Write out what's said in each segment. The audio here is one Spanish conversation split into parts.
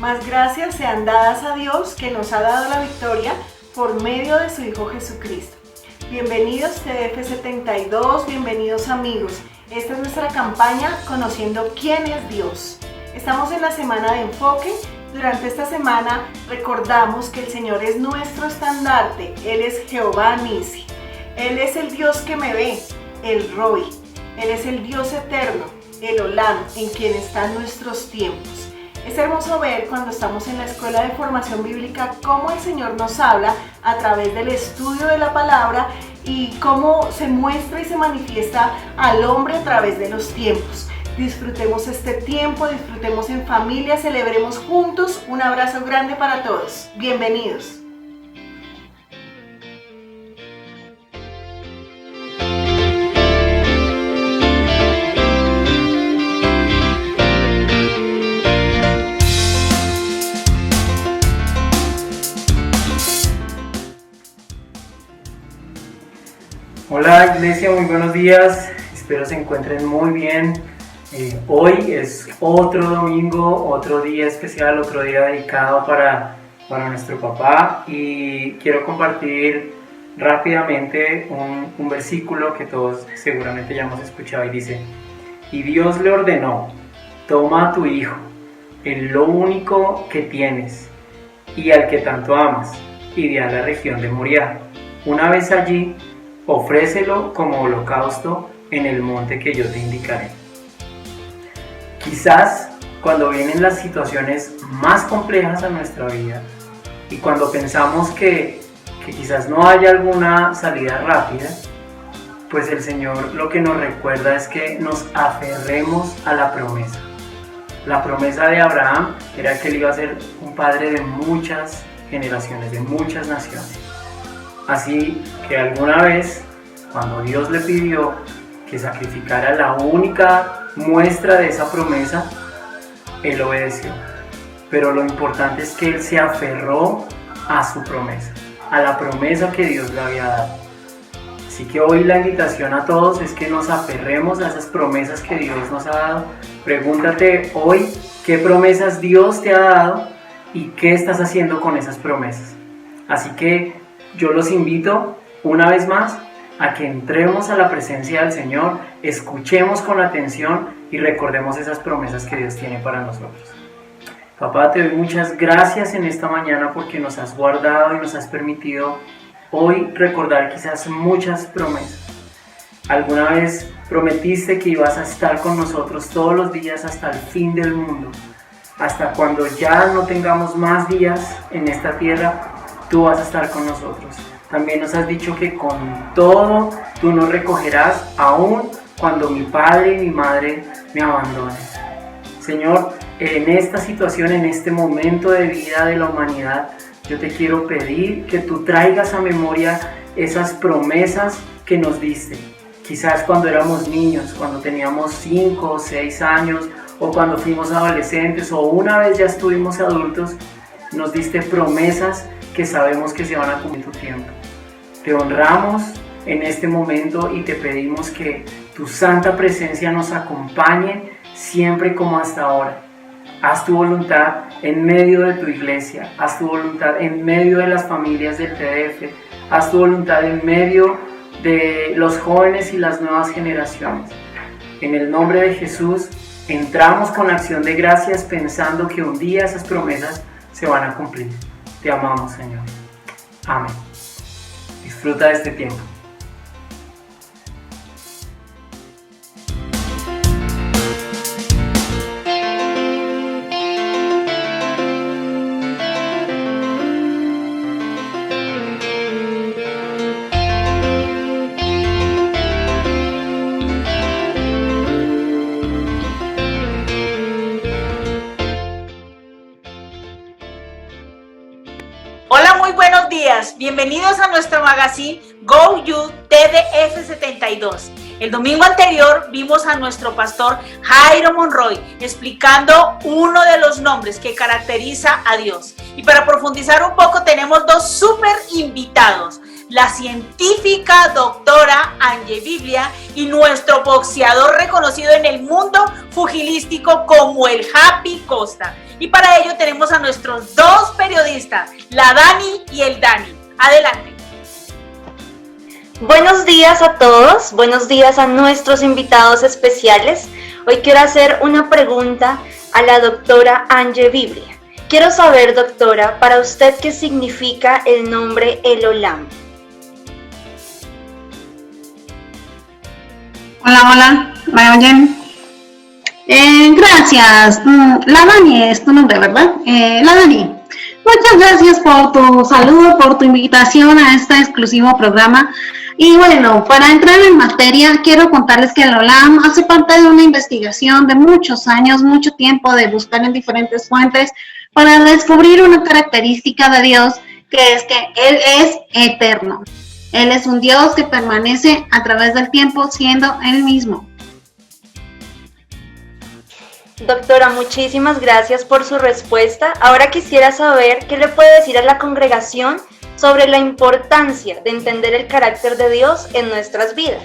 Más gracias sean dadas a Dios que nos ha dado la victoria por medio de su Hijo Jesucristo. Bienvenidos TDF72, bienvenidos amigos. Esta es nuestra campaña Conociendo quién es Dios. Estamos en la semana de enfoque. Durante esta semana recordamos que el Señor es nuestro estandarte. Él es Jehová Nisi. Él es el Dios que me ve, el Roi. Él es el Dios eterno, el Olam, en quien están nuestros tiempos. Es hermoso ver cuando estamos en la escuela de formación bíblica cómo el Señor nos habla a través del estudio de la palabra y cómo se muestra y se manifiesta al hombre a través de los tiempos. Disfrutemos este tiempo, disfrutemos en familia, celebremos juntos. Un abrazo grande para todos. Bienvenidos. Hola Iglesia, muy buenos días, espero se encuentren muy bien. Hoy es otro domingo, otro día especial, otro día dedicado para nuestro papá y quiero compartir rápidamente un versículo que todos seguramente ya hemos escuchado y dice: y Dios le ordenó, toma a tu hijo, lo único que tienes y al que tanto amas, y ve a la región de Moriah. Una vez allí, ofrécelo como holocausto en el monte que yo te indicaré. Quizás cuando vienen las situaciones más complejas a nuestra vida y cuando pensamos que quizás no haya alguna salida rápida, pues el Señor lo que nos recuerda es que nos aferremos a la promesa. La promesa de Abraham era que él iba a ser un padre de muchas generaciones, de muchas naciones. Así que alguna vez, cuando Dios le pidió que sacrificara la única muestra de esa promesa, él obedeció. Pero lo importante es que él se aferró a su promesa, a la promesa que Dios le había dado. Así que hoy la invitación a todos es que nos aferremos a esas promesas que Dios nos ha dado. Pregúntate hoy qué promesas Dios te ha dado y qué estás haciendo con esas promesas. Así que yo los invito una vez más a que entremos a la presencia del Señor, escuchemos con atención y recordemos esas promesas que Dios tiene para nosotros. Papá, te doy muchas gracias en esta mañana porque nos has guardado y nos has permitido hoy recordar quizás muchas promesas. Alguna vez prometiste que ibas a estar con nosotros todos los días hasta el fin del mundo, hasta cuando ya no tengamos más días en esta tierra. Tú vas a estar con nosotros. También nos has dicho que con todo tú nos recogerás, aun cuando mi padre y mi madre me abandonen. Señor, en esta situación, en este momento de vida de la humanidad, yo te quiero pedir que tú traigas a memoria esas promesas que nos diste. Quizás cuando éramos niños, cuando teníamos 5 o 6 años, o cuando fuimos adolescentes, o una vez ya estuvimos adultos, nos diste promesas que sabemos que se van a cumplir en tu tiempo. Te honramos en este momento y te pedimos que tu santa presencia nos acompañe siempre como hasta ahora. Haz tu voluntad en medio de tu iglesia, haz tu voluntad en medio de las familias del TDF, haz tu voluntad en medio de los jóvenes y las nuevas generaciones. En el nombre de Jesús, entramos con acción de gracias pensando que un día esas promesas se van a cumplir. Te amamos, Señor. Amén. Disfruta de este tiempo. Hola, muy buenos días. Bienvenidos a nuestro magazine Go You TDF72. El domingo anterior vimos a nuestro pastor Jairo Monroy explicando uno de los nombres que caracteriza a Dios. Y para profundizar un poco tenemos dos súper invitados. la científica doctora Angie Biblia y nuestro boxeador reconocido en el mundo pugilístico como el Happy Costa. Y para ello tenemos a nuestros dos periodistas, la Dani y el Dani. Adelante. Buenos días a todos, buenos días a nuestros invitados especiales. Hoy quiero hacer una pregunta a la doctora Angie Biblia. Quiero saber, doctora, para usted qué significa el nombre El Olam. Hola, ¿me oyen? Gracias. La Dani es tu nombre, ¿verdad? La Dani. Muchas gracias por tu saludo, por tu invitación a este exclusivo programa. Y bueno, para entrar en materia, quiero contarles que el Olam hace parte de una investigación de muchos años, mucho tiempo de buscar en diferentes fuentes para descubrir una característica de Dios, que es que Él es eterno. Él es un Dios que permanece a través del tiempo siendo Él mismo. Doctora, muchísimas gracias por su respuesta. Ahora quisiera saber qué le puede decir a la congregación sobre la importancia de entender el carácter de Dios en nuestras vidas.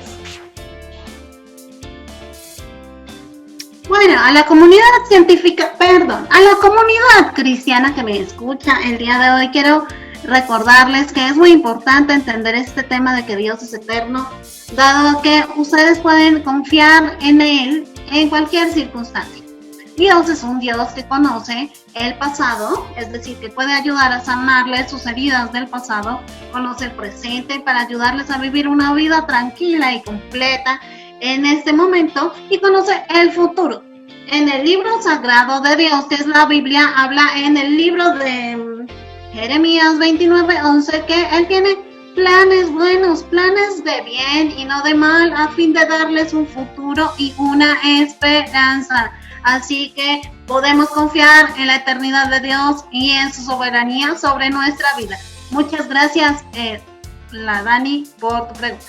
Bueno, a la comunidad científica, a la comunidad cristiana que me escucha el día de hoy, quiero recordarles que es muy importante entender este tema de que Dios es eterno, dado que ustedes pueden confiar en Él en cualquier circunstancia. Dios es un Dios que conoce el pasado, es decir, que puede ayudar a sanarles sus heridas del pasado, conoce el presente para ayudarles a vivir una vida tranquila y completa en este momento, y conoce el futuro. En el libro sagrado de Dios, que es la Biblia, habla en el libro de Jeremías 29:11 que Él tiene planes buenos, planes de bien y no de mal, a fin de darles un futuro y una esperanza. Así que podemos confiar en la eternidad de Dios y en su soberanía sobre nuestra vida. Muchas gracias, la Dani, por tu pregunta.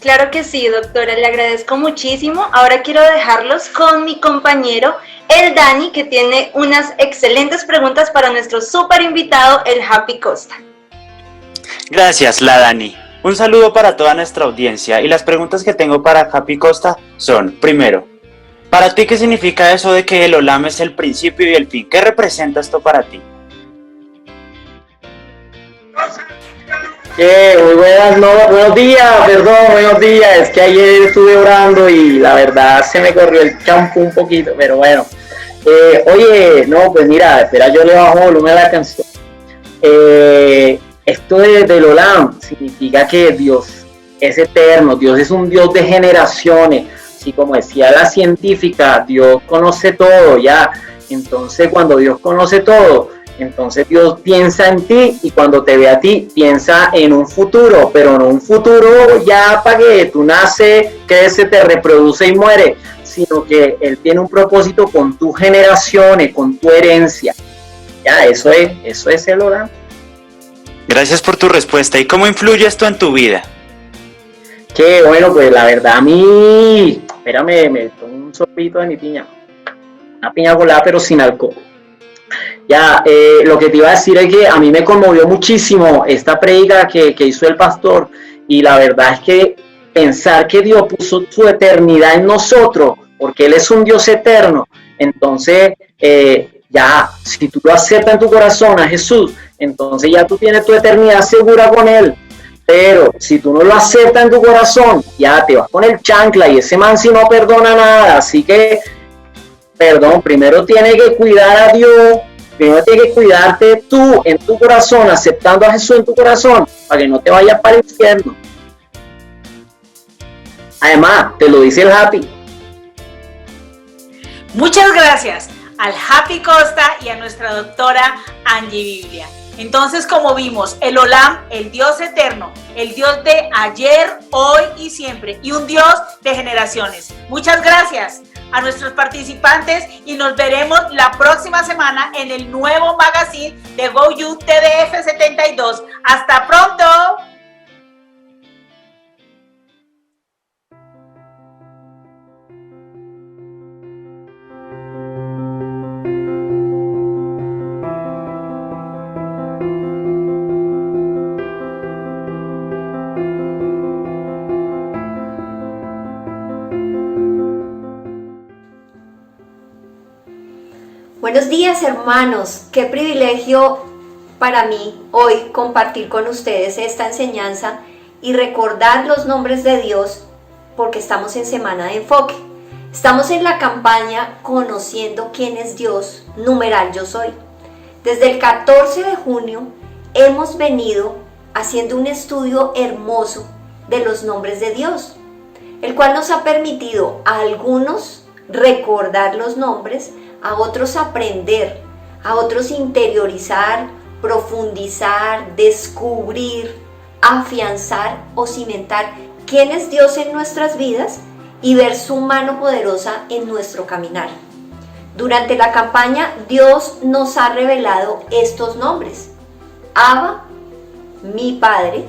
Claro que sí, doctora, le agradezco muchísimo. Ahora quiero dejarlos con mi compañero, el Dani, que tiene unas excelentes preguntas para nuestro súper invitado, el Happy Costa. Gracias, la Dani. Un saludo para toda nuestra audiencia y las preguntas que tengo para Happy Costa son, primero, ¿para ti qué significa eso de que el Olam es el principio y el fin? ¿Qué representa esto para ti? Muy buenas, buenos días, es que ayer estuve orando y la verdad se me corrió el champú un poquito, pero bueno. Oye, no, pues mira, espera, yo le bajo volumen a la canción. Esto del Olam significa que Dios es eterno, Dios es un Dios de generaciones, así como decía la científica, Dios conoce todo ya, entonces cuando Dios conoce todo, entonces Dios piensa en ti y cuando te ve a ti piensa en un futuro, pero no un futuro ya para que tú naces, creces, te reproduce y muere, sino que Él tiene un propósito con tus generaciones, con tu herencia. Ya, eso es el Olam. Gracias por tu respuesta. ¿Y cómo influye esto en tu vida? Que bueno, pues la verdad a mí, espérame, me tomo un sorbito de mi piña, una piña colada pero sin alcohol. Ya, lo que te iba a decir es que a mí me conmovió muchísimo esta prédica que hizo el pastor, y la verdad es que pensar que Dios puso su eternidad en nosotros, porque Él es un Dios eterno, entonces ya, si tú lo aceptas en tu corazón a Jesús, entonces ya tú tienes tu eternidad segura con Él. Pero si tú no lo aceptas en tu corazón, ya te vas con el chancla y ese man si no perdona nada. Así que, primero tienes que cuidar a Dios, primero tienes que cuidarte tú en tu corazón, aceptando a Jesús en tu corazón, para que no te vayas para el infierno. Además, te lo dice el Happy. Muchas gracias al Happy Costa y a nuestra doctora Angie Biblia. Entonces, como vimos, el Olam, el Dios eterno, el Dios de ayer, hoy y siempre, y un Dios de generaciones. Muchas gracias a nuestros participantes y nos veremos la próxima semana en el nuevo magazine de GoYou TDF 72. ¡Hasta pronto! Buenos días, hermanos, qué privilegio para mí hoy compartir con ustedes esta enseñanza y recordar los nombres de Dios porque estamos en Semana de Enfoque. Estamos en la campaña Conociendo quién es Dios, numeral Yo Soy. Desde el 14 de junio hemos venido haciendo un estudio hermoso de los nombres de Dios, el cual nos ha permitido a algunos recordar los nombres, a otros aprender, a otros interiorizar, profundizar, descubrir, afianzar o cimentar quién es Dios en nuestras vidas y ver su mano poderosa en nuestro caminar. Durante la campaña, Dios nos ha revelado estos nombres: Abba, mi Padre;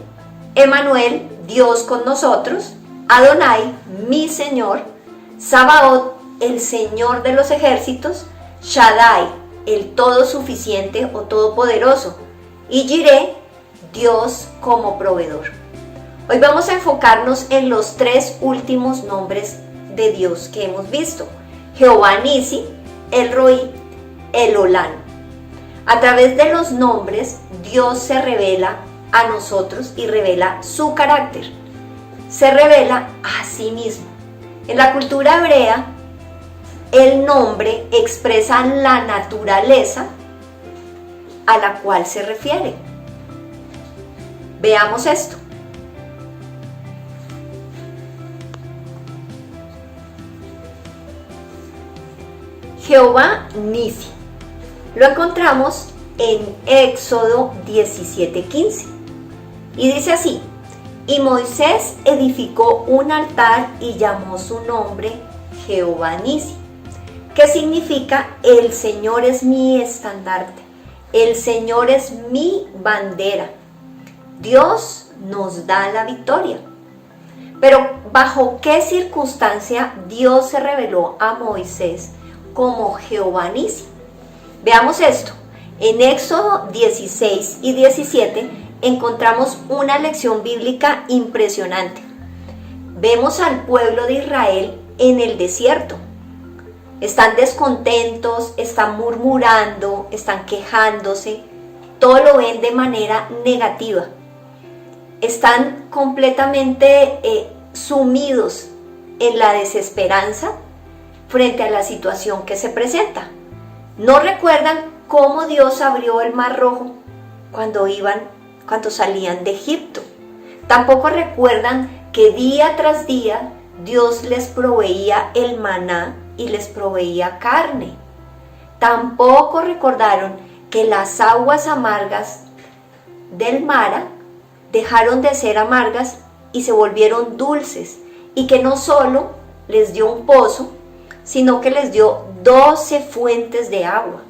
Emmanuel, Dios con nosotros; Adonai, mi Señor; Sabaoth, el Señor de los ejércitos; Shaddai, el todo suficiente o todopoderoso; y Jireh, Dios como proveedor. Hoy vamos a enfocarnos en los tres últimos nombres de Dios que hemos visto: Jehová Nisi, El Roí, El Olam. A través de los nombres, Dios se revela a nosotros y revela su carácter. Se revela a sí mismo. En la cultura hebrea, el nombre expresa la naturaleza a la cual se refiere. Veamos esto. Jehová Nisi. Lo encontramos en Éxodo 17:15. Y dice así: y Moisés edificó un altar y llamó su nombre Jehová Nisi, que significa el Señor es mi estandarte, el Señor es mi bandera. Dios nos da la victoria. Pero ¿bajo qué circunstancia Dios se reveló a Moisés como Jehová Nisi? Veamos esto. En Éxodo 16 y 17 encontramos una lección bíblica impresionante. Vemos al pueblo de Israel en el desierto. Están descontentos, están murmurando, están quejándose, todo lo ven de manera negativa. Están completamente sumidos en la desesperanza frente a la situación que se presenta. No recuerdan cómo Dios abrió el Mar Rojo cuando salían de Egipto. Tampoco recuerdan que día tras día Dios les proveía el maná y les proveía carne. Tampoco recordaron que las aguas amargas del Mara dejaron de ser amargas y se volvieron dulces, y que no solo les dio un pozo, sino que les dio 12 fuentes de agua.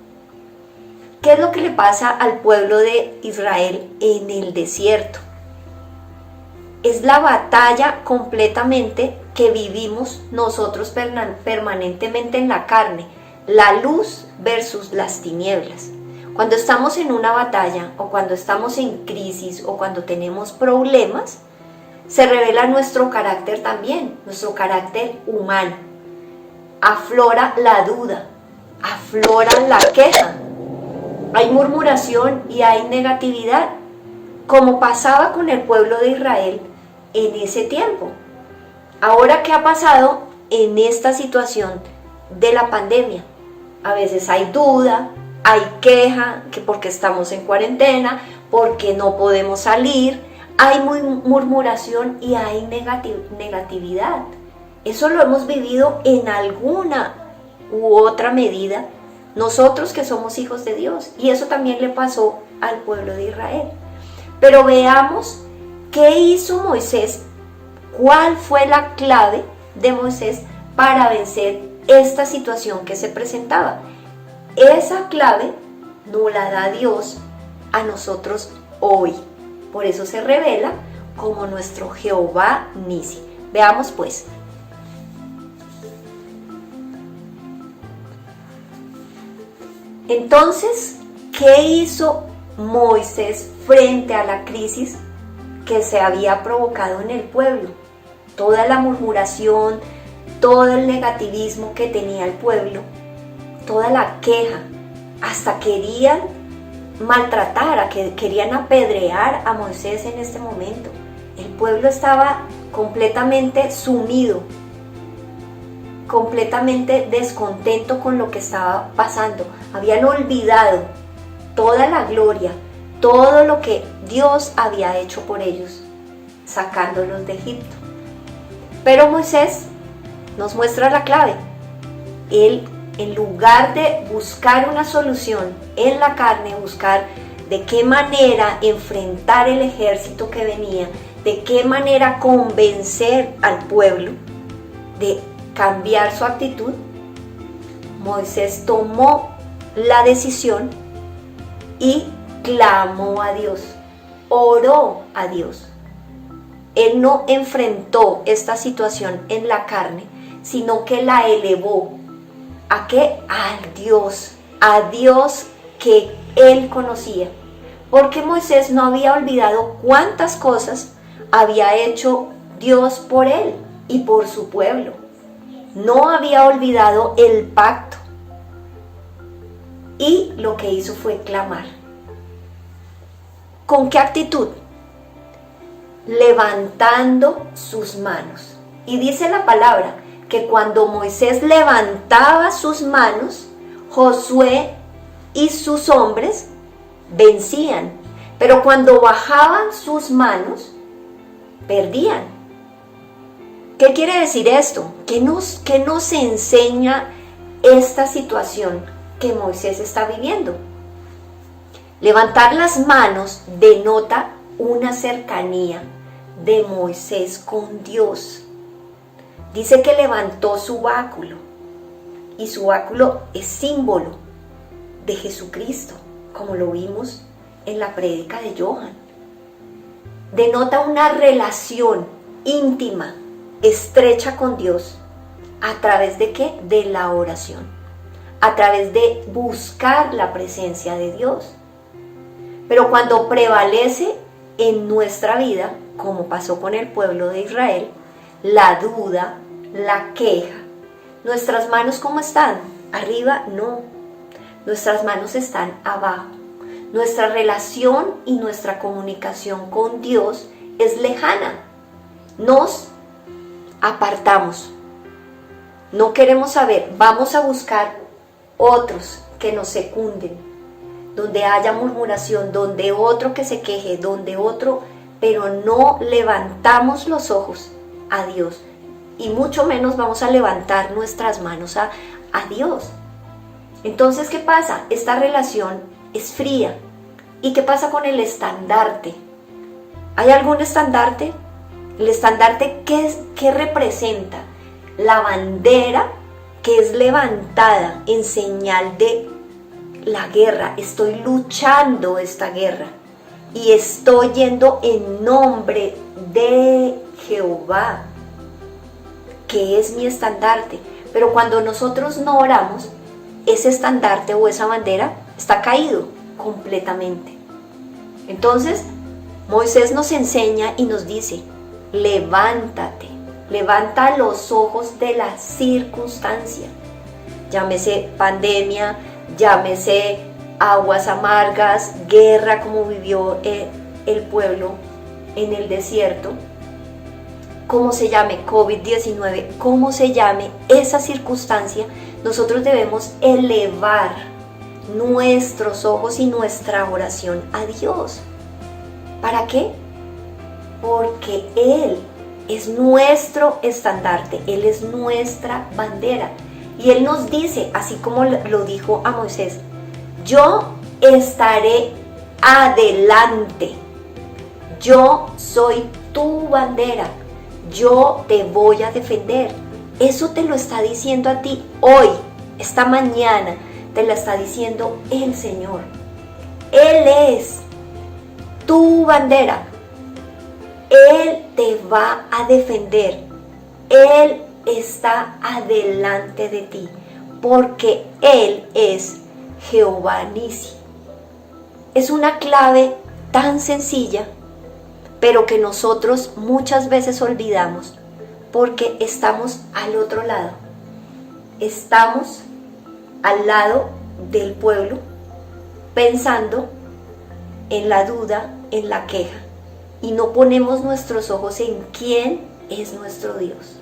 ¿Qué es lo que le pasa al pueblo de Israel en el desierto? Es la batalla completamente que vivimos nosotros permanentemente en la carne, la luz versus las tinieblas. Cuando estamos en una batalla o cuando estamos en crisis o cuando tenemos problemas, se revela nuestro carácter también, nuestro carácter humano. Aflora la duda, aflora la queja. Hay murmuración y hay negatividad, como pasaba con el pueblo de Israel en ese tiempo. Ahora, ¿qué ha pasado en esta situación de la pandemia? A veces hay duda, hay queja, que porque estamos en cuarentena, porque no podemos salir, hay murmuración y hay negatividad. Eso lo hemos vivido en alguna u otra medida nosotros que somos hijos de Dios, y eso también le pasó al pueblo de Israel. Pero veamos qué hizo Moisés, cuál fue la clave de Moisés para vencer esta situación que se presentaba. Esa clave nos la da Dios a nosotros hoy. Por eso se revela como nuestro Jehová Nisi. Veamos pues. Entonces, ¿qué hizo Moisés frente a la crisis que se había provocado en el pueblo? Toda la murmuración, todo el negativismo que tenía el pueblo, toda la queja, hasta querían maltratar, querían apedrear a Moisés en este momento. El pueblo estaba completamente sumido, completamente descontento con lo que estaba pasando. Habían olvidado toda la gloria, todo lo que Dios había hecho por ellos, sacándolos de Egipto. Pero Moisés nos muestra la clave. Él, en lugar de buscar una solución en la carne, buscar de qué manera enfrentar el ejército que venía, de qué manera convencer al pueblo de cambiar su actitud, Moisés tomó la decisión y clamó a Dios, oró a Dios. Él no enfrentó esta situación en la carne, sino que la elevó. ¿A qué? A Dios que él conocía. Porque Moisés no había olvidado cuántas cosas había hecho Dios por él y por su pueblo. No había olvidado el pacto. Y lo que hizo fue clamar. ¿Con qué actitud? Levantando sus manos. Y dice la palabra que cuando Moisés levantaba sus manos, Josué y sus hombres vencían. Pero cuando bajaban sus manos, perdían. ¿Qué quiere decir esto? ¿Qué nos enseña esta situación que Moisés está viviendo? Levantar las manos denota una cercanía de Moisés con Dios. Dice que levantó su báculo, y su báculo es símbolo de Jesucristo, como lo vimos en la prédica de Johan. Denota una relación íntima, estrecha con Dios. ¿A través de qué? De la oración. A través de buscar la presencia de Dios. Pero cuando prevalece en nuestra vida, como pasó con el pueblo de Israel, la duda, la queja, ¿nuestras manos cómo están? ¿Arriba? No. Nuestras manos están abajo. Nuestra relación y nuestra comunicación con Dios es lejana. Nos apartamos. No queremos saber. Vamos a buscar otros que nos secunden. Donde haya murmuración, donde otro que se queje, donde otro, pero no levantamos los ojos a Dios. Y mucho menos vamos a levantar nuestras manos a Dios. Entonces, ¿qué pasa? Esta relación es fría. ¿Y qué pasa con el estandarte? ¿Hay algún estandarte? El estandarte, ¿qué representa? La bandera que es levantada en señal de la guerra. Estoy luchando esta guerra y estoy yendo en nombre de Jehová, que es mi estandarte. Pero cuando nosotros no oramos, ese estandarte o esa bandera está caído completamente. Entonces, Moisés nos enseña y nos dice, levántate, levanta los ojos de la circunstancia. Llámese pandemia, llámese aguas amargas, guerra como vivió el pueblo en el desierto, como se llame COVID-19, como se llame esa circunstancia, nosotros debemos elevar nuestros ojos y nuestra oración a Dios. ¿Para qué? Porque Él es nuestro estandarte, Él es nuestra bandera. Y Él nos dice, así como lo dijo a Moisés, yo estaré adelante, yo soy tu bandera, yo te voy a defender. Eso te lo está diciendo a ti hoy, esta mañana, te lo está diciendo el Señor. Él es tu bandera, Él te va a defender, Él está adelante de ti, porque Él es Jehová Nisi. Es una clave tan sencilla, pero que nosotros muchas veces olvidamos, porque estamos al otro lado. Estamos al lado del pueblo pensando en la duda, en la queja, y no ponemos nuestros ojos en quién es nuestro Dios,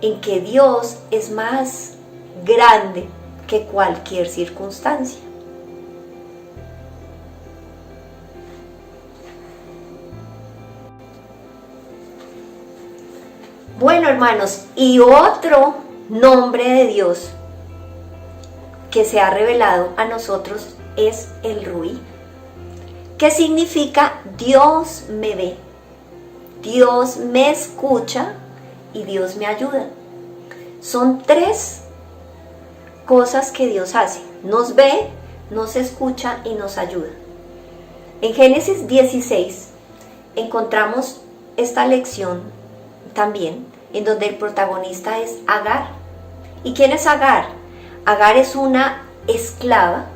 en que Dios es más grande que cualquier circunstancia. Bueno, hermanos, y otro nombre de Dios que se ha revelado a nosotros es el Ruí, que significa Dios me ve, Dios me escucha y Dios me ayuda. Son tres cosas que Dios hace: nos ve, nos escucha y nos ayuda. En Génesis 16 encontramos esta lección también, en donde el protagonista es Agar. ¿Y quién es Agar? Agar es una esclava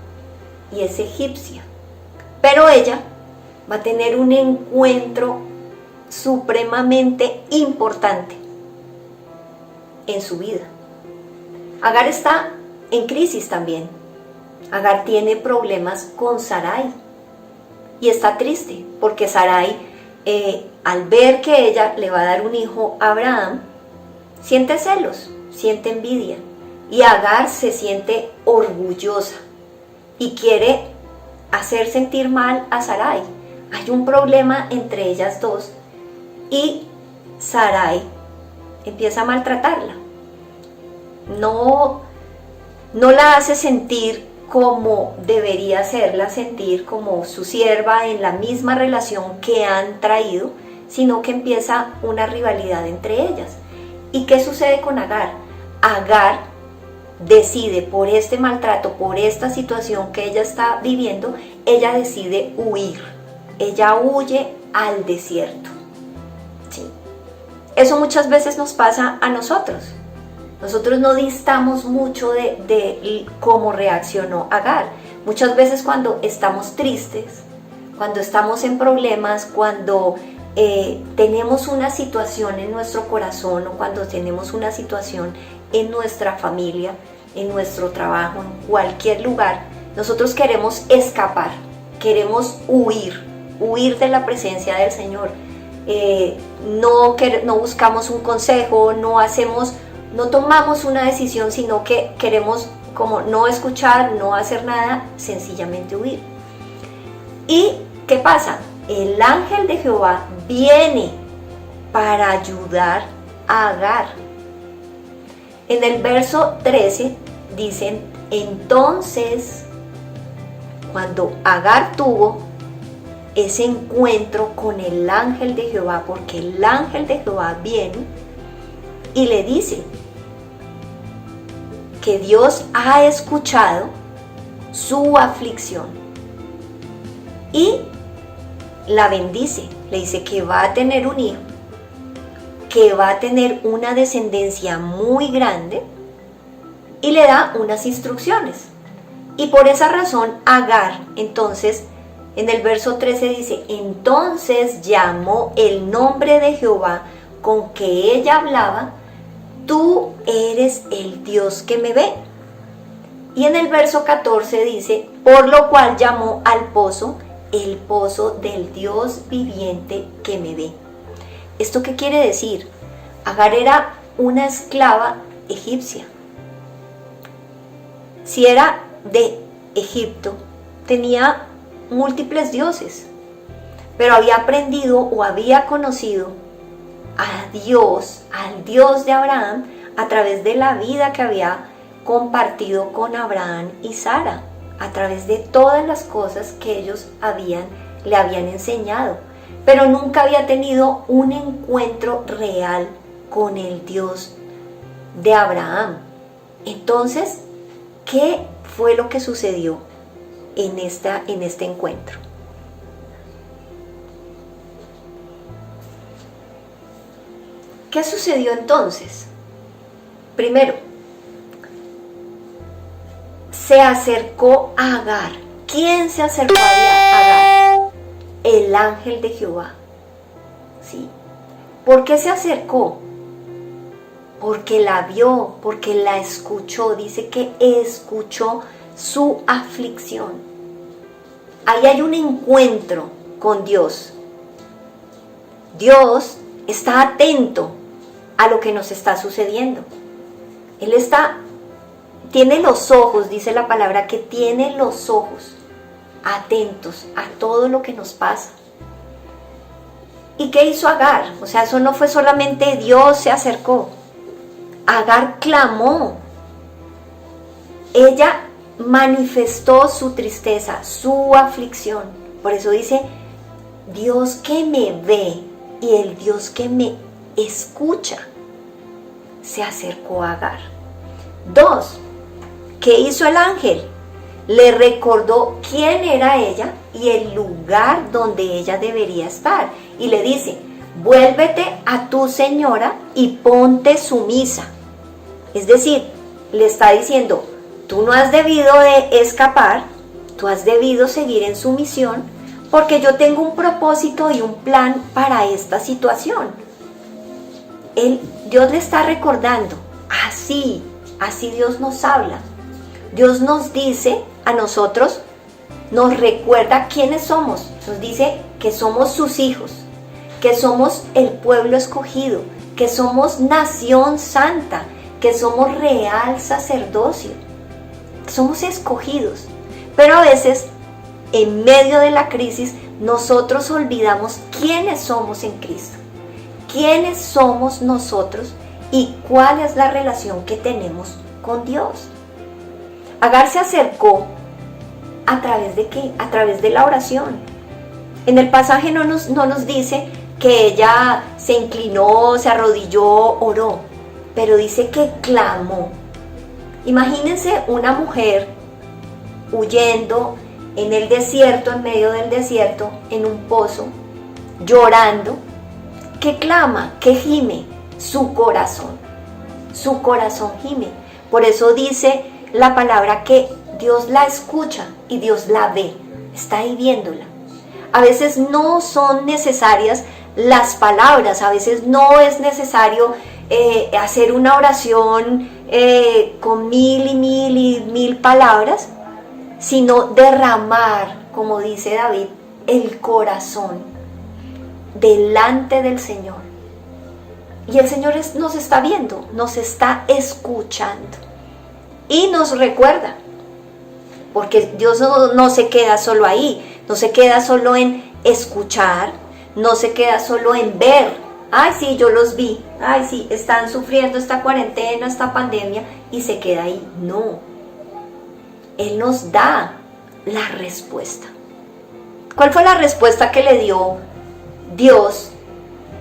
y es egipcia, pero ella va a tener un encuentro supremamente importante en su vida. Agar está en crisis también. Agar tiene problemas con Sarai y está triste porque Sarai, al ver que ella le va a dar un hijo a Abraham, siente celos, siente envidia, y Agar se siente orgullosa y quiere hacer sentir mal a Sarai. Hay un problema entre ellas dos y Sarai empieza a maltratarla. No la hace sentir como debería hacerla sentir, como su sierva en la misma relación que han traído, sino que empieza una rivalidad entre ellas. ¿Y qué sucede con Agar? Agar decide, por este maltrato, por esta situación que ella está viviendo, ella decide huir. Ella huye al desierto. ¿Sí? Eso muchas veces nos pasa a nosotros. Nosotros no distamos mucho de cómo reaccionó Agar. Muchas veces cuando estamos tristes, cuando estamos en problemas, cuando tenemos una situación en nuestro corazón o cuando tenemos una situación en nuestra familia, en nuestro trabajo, en cualquier lugar, nosotros queremos escapar, queremos huir de la presencia del Señor. No buscamos un consejo, no tomamos una decisión, sino que queremos como no escuchar, no hacer nada, sencillamente huir. ¿Y qué pasa? El ángel de Jehová viene para ayudar a Agar. En el verso 13 dicen: entonces, cuando Agar tuvo ese encuentro con el ángel de Jehová, porque el ángel de Jehová viene y le dice que Dios ha escuchado su aflicción y la bendice, le dice que va a tener un hijo, que va a tener una descendencia muy grande, y le da unas instrucciones. Y por esa razón Agar, entonces, en el verso 13 dice: entonces llamó el nombre de Jehová con que ella hablaba: tú eres el Dios que me ve. Y en el verso 14 dice: por lo cual llamó al pozo el pozo del Dios viviente que me ve. ¿Esto qué quiere decir? Agar era una esclava egipcia. Si era de Egipto, tenía múltiples dioses, pero había aprendido o había conocido a Dios, al Dios de Abraham, a través de la vida que había compartido con Abraham y Sara, a través de todas las cosas que ellos le habían enseñado, pero nunca había tenido un encuentro real con el Dios de Abraham. Entonces, ¿qué fue lo que sucedió en este encuentro? ¿Qué sucedió entonces? Primero, se acercó a Agar. ¿Quién se acercó a Agar? El ángel de Jehová. ¿Sí? ¿Por qué se acercó? Porque la vio, porque la escuchó. Dice que escuchó su aflicción. Ahí hay un encuentro con Dios. Dios está atento a lo que nos está sucediendo. Él tiene los ojos, dice la palabra, que tiene los ojos atentos a todo lo que nos pasa. ¿Y qué hizo Agar? O sea, eso no fue solamente Dios se acercó. Agar clamó. Ella manifestó su tristeza, su aflicción. Por eso dice, Dios que me ve y el Dios que me escucha se acercó a Agar. 2. ¿Qué hizo el ángel? Le recordó quién era ella y el lugar donde ella debería estar. Y le dice, vuélvete a tu señora y ponte sumisa. Es decir, le está diciendo, tú no has debido de escapar, tú has debido seguir en sumisión, porque yo tengo un propósito y un plan para esta situación. Dios le está recordando, así Dios nos habla. Dios nos dice a nosotros, nos recuerda quiénes somos, nos dice que somos sus hijos, que somos el pueblo escogido, que somos nación santa, que somos real sacerdocio, somos escogidos. Pero a veces, en medio de la crisis, nosotros olvidamos quiénes somos en Cristo, quiénes somos nosotros y cuál es la relación que tenemos con Dios. Agar se acercó ¿a través de qué? A través de la oración. En el pasaje no nos dice que ella se inclinó, se arrodilló, oró, pero dice que clamó. Imagínense una mujer huyendo en el desierto, en medio del desierto, en un pozo, llorando, que clama, que gime, su corazón gime. Por eso dice la palabra que Dios la escucha y Dios la ve, está ahí viéndola. A veces no son necesarias las palabras, a veces no es necesario hacer una oración con mil palabras, sino derramar, como dice David, el corazón delante del Señor. Y el Señor nos está viendo, nos está escuchando y nos recuerda, porque Dios no se queda solo ahí, no se queda solo en escuchar, no se queda solo en ver. Ay, sí, yo los vi, ay, sí, están sufriendo esta cuarentena, esta pandemia, y se queda ahí. No, Él nos da la respuesta. ¿Cuál fue la respuesta que le dio Dios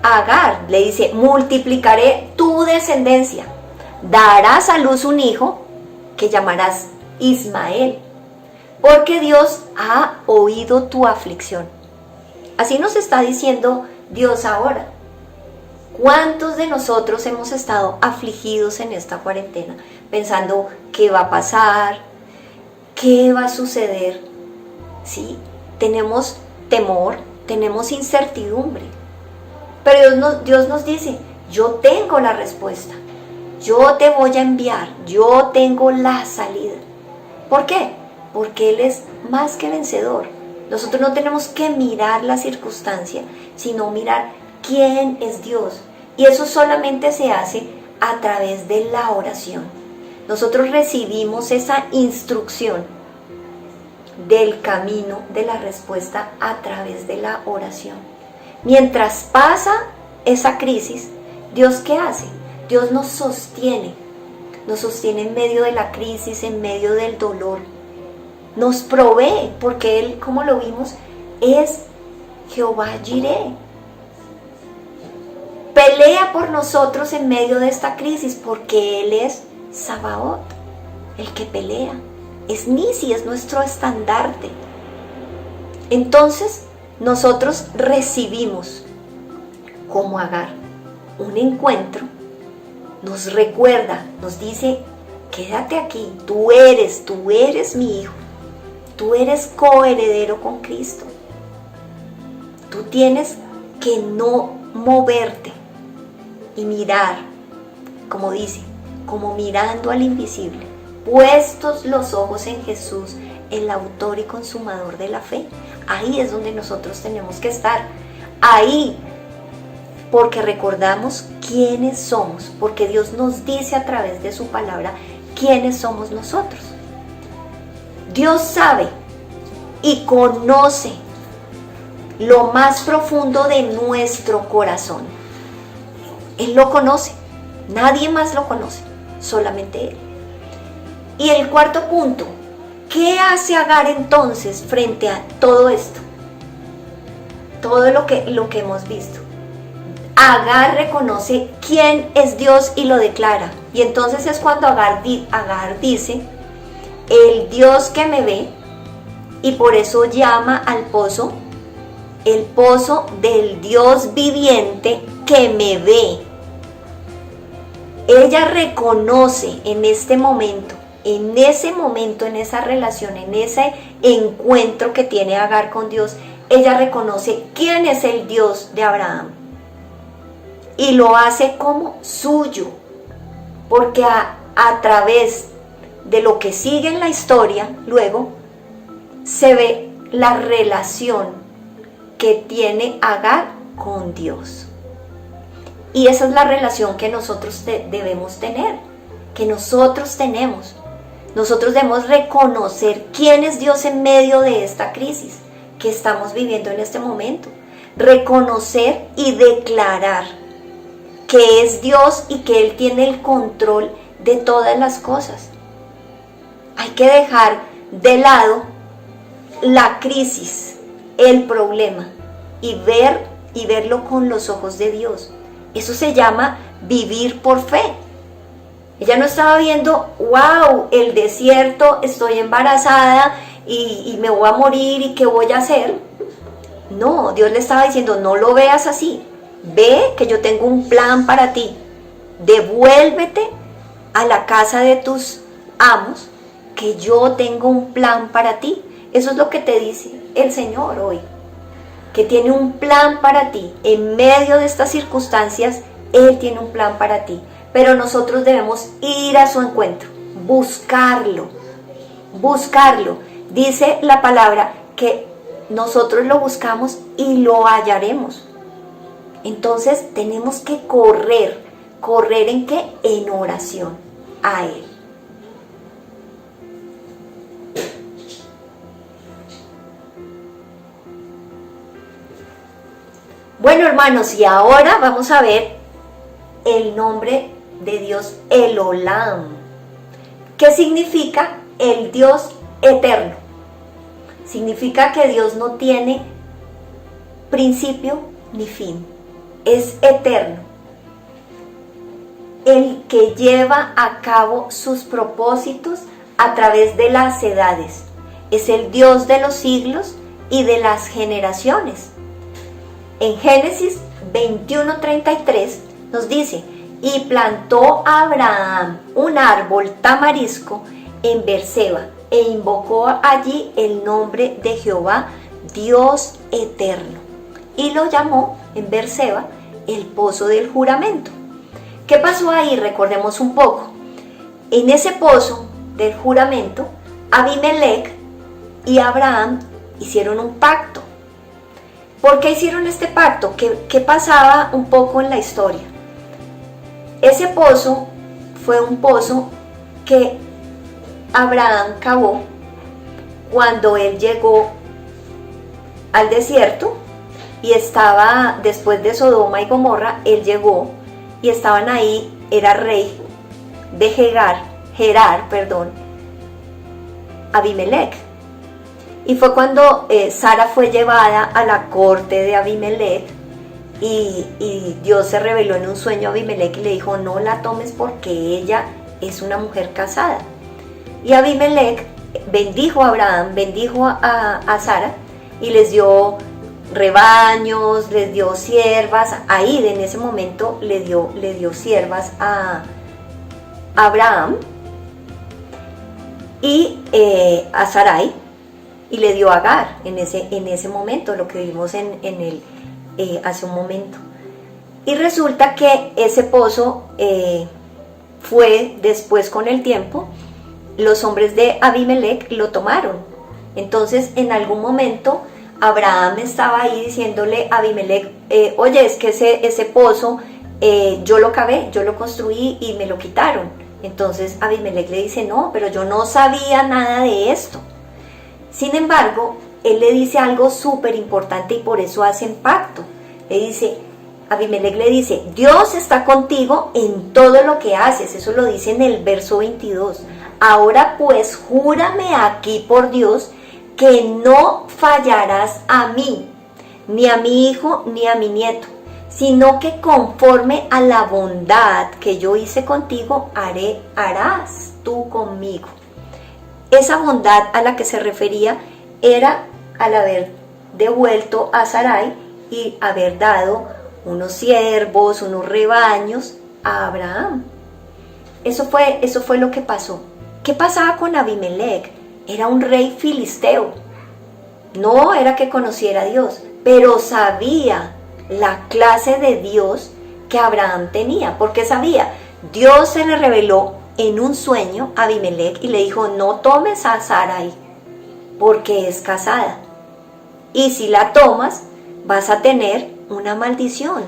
a Agar? Le dice, multiplicaré tu descendencia, darás a luz un hijo que llamarás Ismael, porque Dios ha oído tu aflicción. Así nos está diciendo Dios ahora. ¿Cuántos de nosotros hemos estado afligidos en esta cuarentena, pensando qué va a pasar, qué va a suceder? ¿Sí? Tenemos temor, tenemos incertidumbre. Pero Dios nos dice, yo tengo la respuesta, yo te voy a enviar, yo tengo la salida. ¿Por qué? Porque Él es más que vencedor. Nosotros no tenemos que mirar la circunstancia, sino mirar quién es Dios. Y eso solamente se hace a través de la oración. Nosotros recibimos esa instrucción del camino de la respuesta a través de la oración. Mientras pasa esa crisis, ¿Dios qué hace? Dios nos sostiene en medio de la crisis, en medio del dolor. Nos provee, porque Él, como lo vimos, es Jehová Jireh. Pelea por nosotros en medio de esta crisis, porque Él es Sabaoth, el que pelea. Es Nisi, es nuestro estandarte. Entonces, nosotros recibimos, como Agar, un encuentro, nos recuerda, nos dice, quédate aquí, tú eres mi hijo, tú eres coheredero con Cristo. Tú tienes que no moverte y mirar, como dice, como mirando al invisible, puestos los ojos en Jesús, el autor y consumador de la fe. Ahí es donde nosotros tenemos que estar. Ahí, porque recordamos quiénes somos, porque Dios nos dice a través de su palabra quiénes somos nosotros. Dios sabe y conoce lo más profundo de nuestro corazón. Él lo conoce, nadie más lo conoce, solamente Él. Y el cuarto punto, ¿qué hace Agar entonces frente a todo esto? Todo lo que hemos visto. Agar reconoce quién es Dios y lo declara. Y entonces es cuando Agar dice, el Dios que me ve, y por eso llama al pozo, el pozo del Dios viviente que me ve. Ella reconoce en este momento, en ese momento, en esa relación, en ese encuentro que tiene Agar con Dios, ella reconoce quién es el Dios de Abraham. Y lo hace como suyo, porque a través de lo que sigue en la historia, luego, se ve la relación que tiene Agar con Dios. Y esa es la relación que nosotros debemos tener, que nosotros tenemos. Nosotros debemos reconocer quién es Dios en medio de esta crisis que estamos viviendo en este momento. Reconocer y declarar que es Dios y que Él tiene el control de todas las cosas. Hay que dejar de lado la crisis, el problema, y verlo con los ojos de Dios. Eso se llama vivir por fe. Ella no estaba viendo, wow, el desierto, estoy embarazada y me voy a morir y qué voy a hacer. No, Dios le estaba diciendo, no lo veas así. Ve que yo tengo un plan para ti. Devuélvete a la casa de tus amos, que yo tengo un plan para ti. Eso es lo que te dice el Señor hoy, que tiene un plan para ti. En medio de estas circunstancias, Él tiene un plan para ti. Pero nosotros debemos ir a su encuentro, buscarlo. Dice la palabra que nosotros lo buscamos y lo hallaremos. Entonces tenemos que correr ¿en qué? En oración a Él. Bueno, hermanos, y ahora vamos a ver el nombre de Dios, el Olam. ¿Qué significa? El Dios eterno. Significa que Dios no tiene principio ni fin. Es eterno. El que lleva a cabo sus propósitos a través de las edades. Es el Dios de los siglos y de las generaciones. En Génesis 21:33 nos dice, y plantó Abraham un árbol tamarisco en Berseba e invocó allí el nombre de Jehová, Dios eterno. Y lo llamó en Berseba el pozo del juramento. ¿Qué pasó ahí? Recordemos un poco. En ese pozo del juramento, Abimelech y Abraham hicieron un pacto. ¿Por qué hicieron este pacto? ¿Qué pasaba un poco en la historia? Ese pozo fue un pozo que Abraham cavó cuando él llegó al desierto y estaba, después de Sodoma y Gomorra, él llegó y estaban ahí, era rey de Gerar, Abimelech. Y fue cuando Sara fue llevada a la corte de Abimelech y Dios se reveló en un sueño a Abimelech y le dijo, no la tomes porque ella es una mujer casada. Y Abimelech bendijo a Abraham, bendijo a Sara y les dio rebaños, les dio siervas. Ahí en ese momento le dio siervas a Abraham y a Sarai, y le dio a Agar en ese momento, lo que vimos hace un momento. Y resulta que ese pozo fue después, con el tiempo, los hombres de Abimelech lo tomaron. Entonces, en algún momento, Abraham estaba ahí diciéndole a Abimelech, oye, es que ese pozo yo lo cavé, yo lo construí y me lo quitaron. Entonces Abimelech le dice, no, pero yo no sabía nada de esto. Sin embargo, él le dice algo súper importante y por eso hacen pacto. Abimelech le dice, Dios está contigo en todo lo que haces. Eso lo dice en el verso 22. Ahora pues júrame aquí por Dios que no fallarás a mí, ni a mi hijo, ni a mi nieto, sino que conforme a la bondad que yo hice contigo, harás tú conmigo. Esa bondad a la que se refería era al haber devuelto a Sarai y haber dado unos siervos, unos rebaños a Abraham. Eso fue lo que pasó. ¿Qué pasaba con Abimelech? Era un rey filisteo. No era que conociera a Dios, pero sabía la clase de Dios que Abraham tenía, porque sabía, Dios se le reveló en un sueño a Abimelech y le dijo, no tomes a Sarai porque es casada, y si la tomas vas a tener una maldición,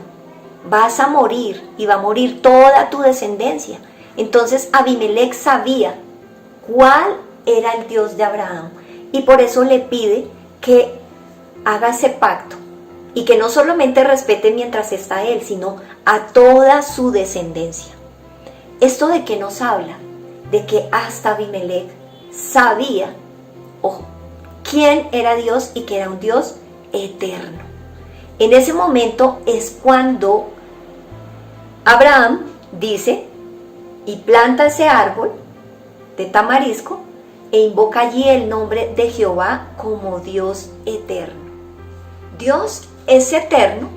vas a morir y va a morir toda tu descendencia. Entonces Abimelech sabía cuál era el Dios de Abraham y por eso le pide que haga ese pacto y que no solamente respete mientras está él, sino a toda su descendencia. ¿Esto de qué nos habla? De que hasta Abimelech sabía quién era Dios y que era un Dios eterno. En ese momento es cuando Abraham dice y planta ese árbol de tamarisco e invoca allí el nombre de Jehová como Dios eterno. Dios es eterno,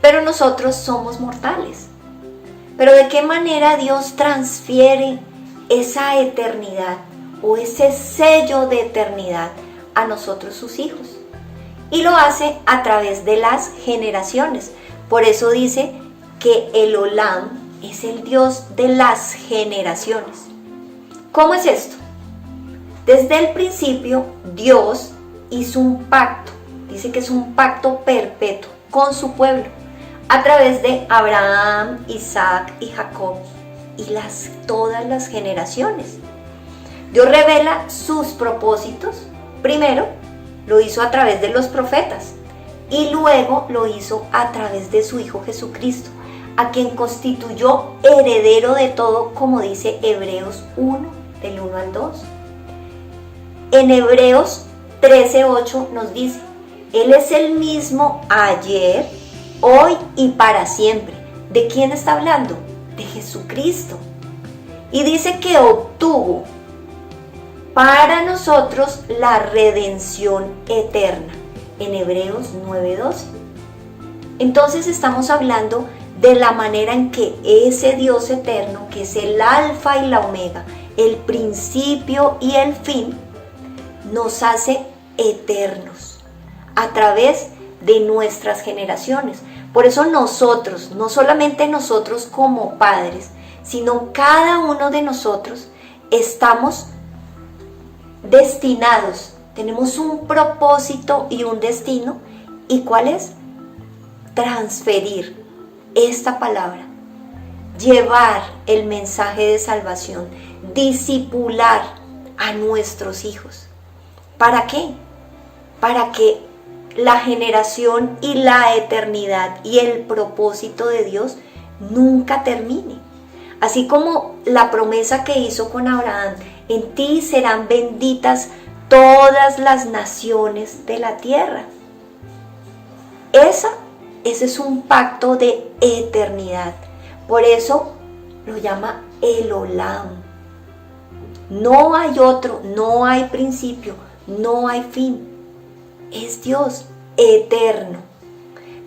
pero nosotros somos mortales. Pero ¿de qué manera Dios transfiere esa eternidad o ese sello de eternidad a nosotros sus hijos? Y lo hace a través de las generaciones. Por eso dice que el Olam es el Dios de las generaciones. ¿Cómo es esto? Desde el principio Dios hizo un pacto, dice que es un pacto perpetuo con su pueblo, a través de Abraham, Isaac y Jacob y todas las generaciones. Dios revela sus propósitos. Primero lo hizo a través de los profetas y luego lo hizo a través de su Hijo Jesucristo, a quien constituyó heredero de todo, como dice Hebreos 1, del 1 al 2. En Hebreos 13:8 nos dice, Él es el mismo ayer, hoy y para siempre. ¿De quién está hablando? De Jesucristo. Y dice que obtuvo para nosotros la redención eterna, en Hebreos 9:12. Entonces estamos hablando de la manera en que ese Dios eterno, que es el alfa y la omega, el principio y el fin, nos hace eternos a través de nuestras generaciones. Por eso nosotros, no solamente nosotros como padres, sino cada uno de nosotros estamos destinados, tenemos un propósito y un destino. ¿Y cuál es? Transferir esta palabra, llevar el mensaje de salvación, discipular a nuestros hijos. ¿Para qué? Para que la generación y la eternidad y el propósito de Dios nunca termine. Así como la promesa que hizo con Abraham, en ti serán benditas todas las naciones de la tierra. Ese es un pacto de eternidad. Por eso lo llama el Olam. No hay otro, no hay principio, no hay fin. Es Dios eterno.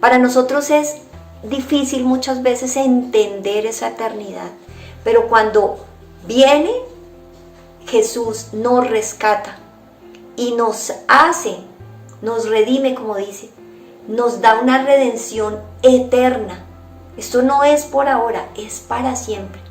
Para nosotros es difícil muchas veces entender esa eternidad, pero cuando viene Jesús nos rescata y nos redime, como dice, nos da una redención eterna. Esto no es por ahora, es para siempre.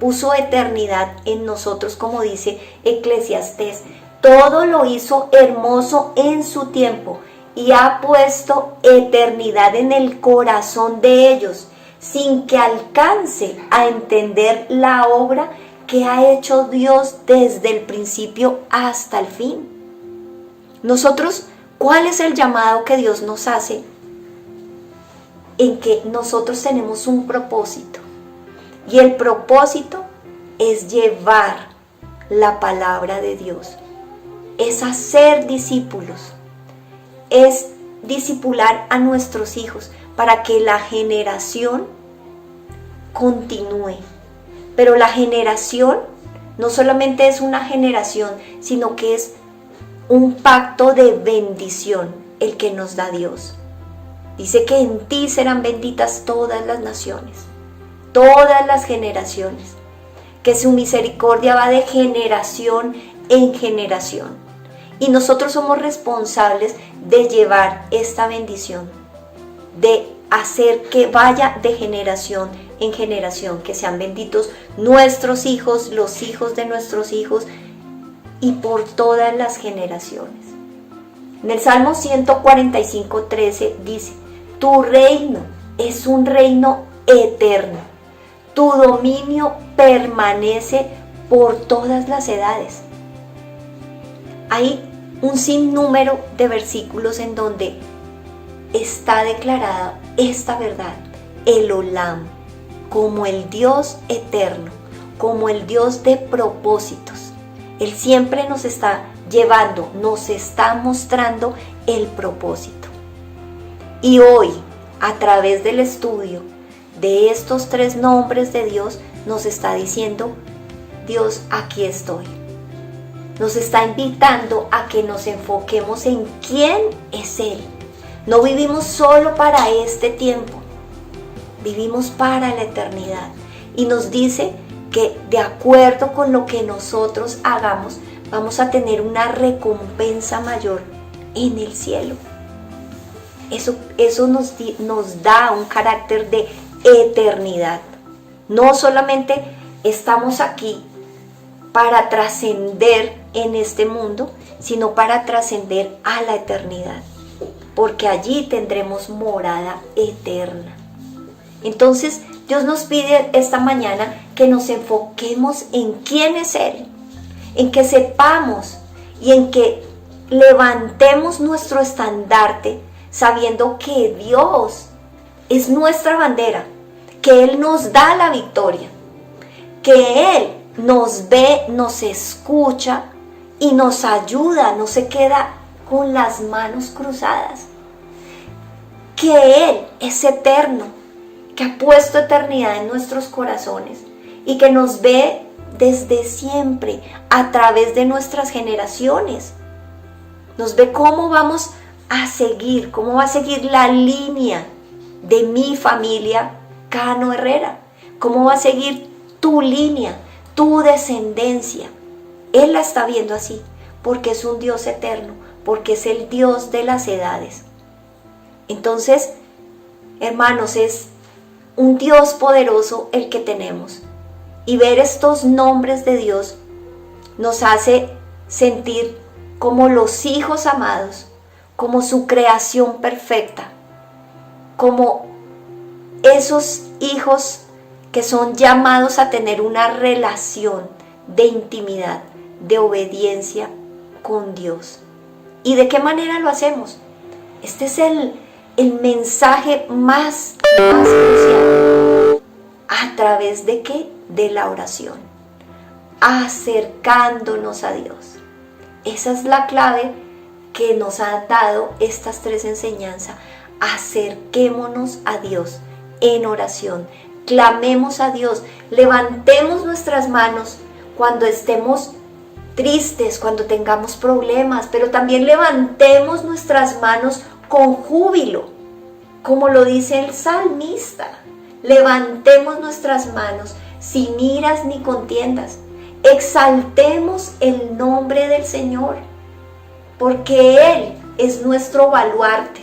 puso eternidad en nosotros, como dice Eclesiastés. Todo lo hizo hermoso en su tiempo y ha puesto eternidad en el corazón de ellos, sin que alcance a entender la obra que ha hecho Dios desde el principio hasta el fin. Nosotros, ¿cuál es el llamado que Dios nos hace? En que nosotros tenemos un propósito, y el propósito es llevar la palabra de Dios, es hacer discípulos, es discipular a nuestros hijos para que la generación continúe. Pero la generación no solamente es una generación, sino que es un pacto de bendición el que nos da Dios. Dice que en ti serán benditas todas las naciones, todas las generaciones, que su misericordia va de generación en generación. Y nosotros somos responsables de llevar esta bendición, de hacer que vaya de generación en generación, que sean benditos nuestros hijos, los hijos de nuestros hijos y por todas las generaciones. En el Salmo 145:13 dice: tu reino es un reino eterno, tu dominio permanece por todas las edades. Hay un sinnúmero de versículos en donde está declarada esta verdad: el Olam, como el Dios eterno, como el Dios de propósitos. Él siempre nos está llevando, nos está mostrando el propósito. Y hoy, a través del estudio de estos 3 nombres de Dios, nos está diciendo: Dios, aquí estoy. Nos está invitando a que nos enfoquemos en quién es Él. No vivimos solo para este tiempo, vivimos para la eternidad. Y nos dice que de acuerdo con lo que nosotros hagamos, vamos a tener una recompensa mayor en el cielo. Eso nos da un carácter de eternidad. No solamente estamos aquí para trascender en este mundo, sino para trascender a la eternidad, porque allí tendremos morada eterna. Entonces, Dios nos pide esta mañana que nos enfoquemos en quién es Él, en que sepamos y en que levantemos nuestro estandarte sabiendo que Dios es nuestra bandera, que Él nos da la victoria, que Él nos ve, nos escucha y nos ayuda, no se queda con las manos cruzadas, que Él es eterno, que ha puesto eternidad en nuestros corazones y que nos ve desde siempre a través de nuestras generaciones. Nos ve cómo vamos a seguir, cómo va a seguir la línea de mi familia Cano Herrera, cómo va a seguir tu línea, tu descendencia. Él la está viendo así, porque es un Dios eterno, porque es el Dios de las edades. Entonces, hermanos, es un Dios poderoso el que tenemos. Y ver estos nombres de Dios nos hace sentir como los hijos amados, como su creación perfecta, como esos hijos que son llamados a tener una relación de intimidad, de obediencia con Dios. ¿Y de qué manera lo hacemos? Este es el mensaje más crucial. ¿A través de qué? De la oración, acercándonos a Dios. Esa es la clave que nos ha dado estas 3 enseñanzas. Acerquémonos a Dios en oración, clamemos a Dios, levantemos nuestras manos cuando estemos tristes, cuando tengamos problemas, pero también levantemos nuestras manos con júbilo, como lo dice el salmista. Levantemos nuestras manos sin iras ni contiendas. Exaltemos el nombre del Señor, porque Él es nuestro baluarte,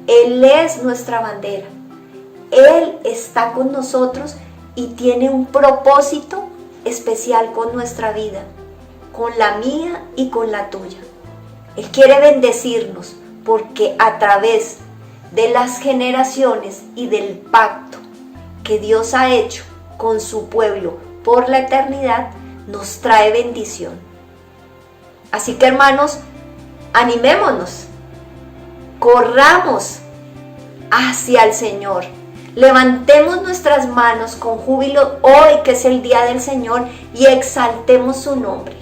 Él es nuestra bandera. Él está con nosotros y tiene un propósito especial con nuestra vida, con la mía y con la tuya. Él quiere bendecirnos porque a través de las generaciones y del pacto que Dios ha hecho con su pueblo por la eternidad, nos trae bendición. Así que, hermanos, animémonos, corramos hacia el Señor, levantemos nuestras manos con júbilo hoy que es el día del Señor y exaltemos su nombre.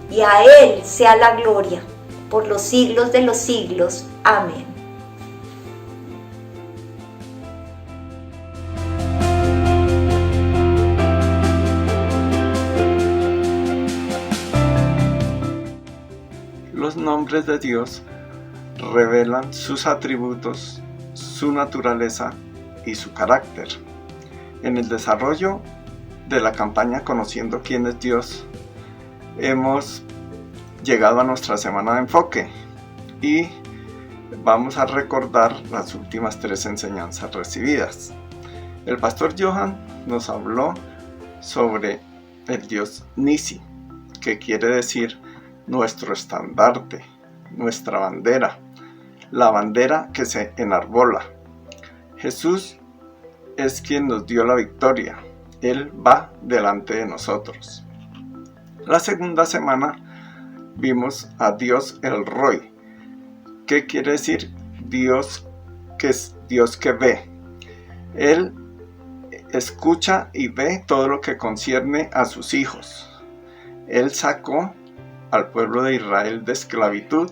Y a Él sea la gloria por los siglos de los siglos. Amén. Los nombres de Dios revelan sus atributos, su naturaleza y su carácter. En el desarrollo de la campaña Conociendo quién es Dios, hemos llegado a nuestra semana de enfoque y vamos a recordar las últimas 3 enseñanzas recibidas. El pastor Johan nos habló sobre el Dios Nisi, que quiere decir nuestro estandarte, nuestra bandera, la bandera que se enarbola. Jesús es quien nos dio la victoria, Él va delante de nosotros. La segunda semana vimos a Dios el Roy, que quiere decir Dios que es Dios que ve. Él escucha y ve todo lo que concierne a sus hijos. Él sacó al pueblo de Israel de esclavitud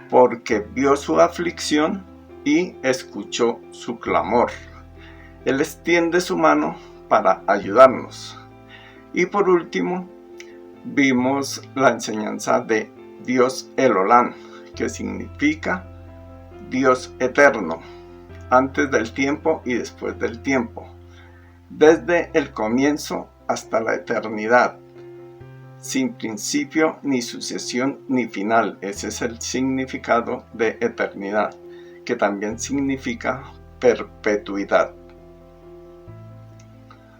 porque vio su aflicción y escuchó su clamor. Él extiende su mano para ayudarnos. Y por último, vimos la enseñanza de Dios el Olán, que significa Dios eterno, antes del tiempo y después del tiempo, desde el comienzo hasta la eternidad, sin principio ni sucesión ni final. Ese es el significado de eternidad, que también significa perpetuidad.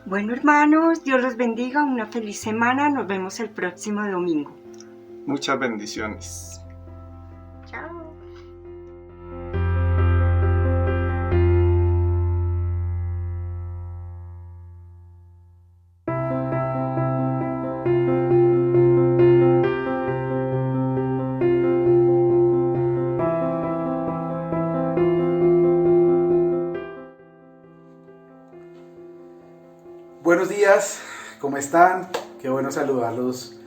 Bueno, hermanos, Dios los bendiga, una feliz semana, nos vemos el próximo domingo. Muchas bendiciones. Chao. Buenos días, ¿cómo están? Qué bueno saludarlos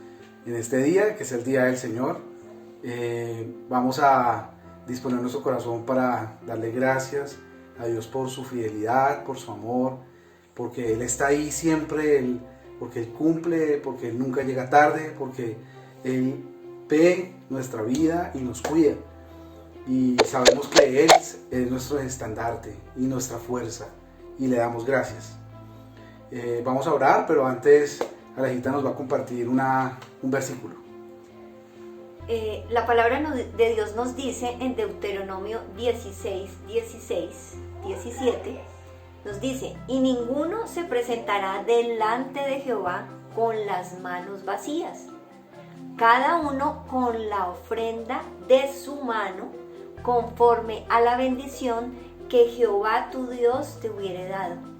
en este día, que es el Día del Señor. Vamos a disponer nuestro corazón para darle gracias a Dios por su fidelidad, por su amor, porque Él está ahí siempre, porque Él cumple, porque Él nunca llega tarde, porque Él ve nuestra vida y nos cuida. Y sabemos que Él es nuestro estandarte y nuestra fuerza, y le damos gracias. Vamos a orar, pero antes Alejita nos va a compartir un versículo. La palabra de Dios nos dice en Deuteronomio 16, 16, 17, nos dice: y ninguno se presentará delante de Jehová con las manos vacías, cada uno con la ofrenda de su mano, conforme a la bendición que Jehová tu Dios te hubiere dado.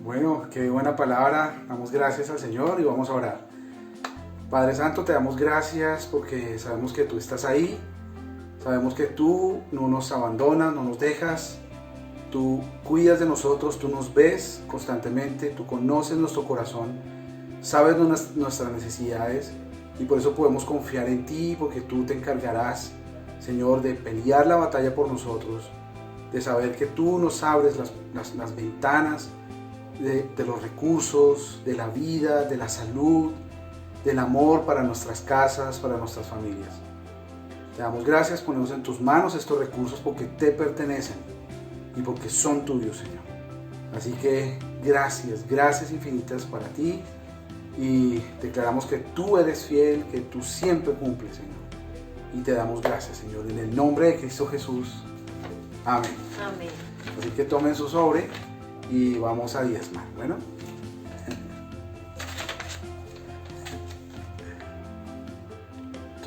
Bueno, qué buena palabra. Damos gracias al Señor y vamos a orar. Padre Santo, te damos gracias porque sabemos que tú estás ahí. Sabemos que tú no nos abandonas, no nos dejas. Tú cuidas de nosotros, tú nos ves constantemente, tú conoces nuestro corazón, sabes nuestras necesidades y por eso podemos confiar en ti, porque tú te encargarás, Señor, de pelear la batalla por nosotros, de saber que tú nos abres las ventanas de los recursos, de la vida, de la salud, del amor para nuestras casas, para nuestras familias. Te damos gracias, ponemos en tus manos estos recursos porque te pertenecen y porque son tuyos, Señor. Así que gracias infinitas para ti, y declaramos que tú eres fiel, que tú siempre cumples, Señor. Y te damos gracias, Señor, en el nombre de Cristo Jesús. Amén. Amén. Así que tomen su sobre y vamos a diezmar. Bueno,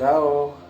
Chao.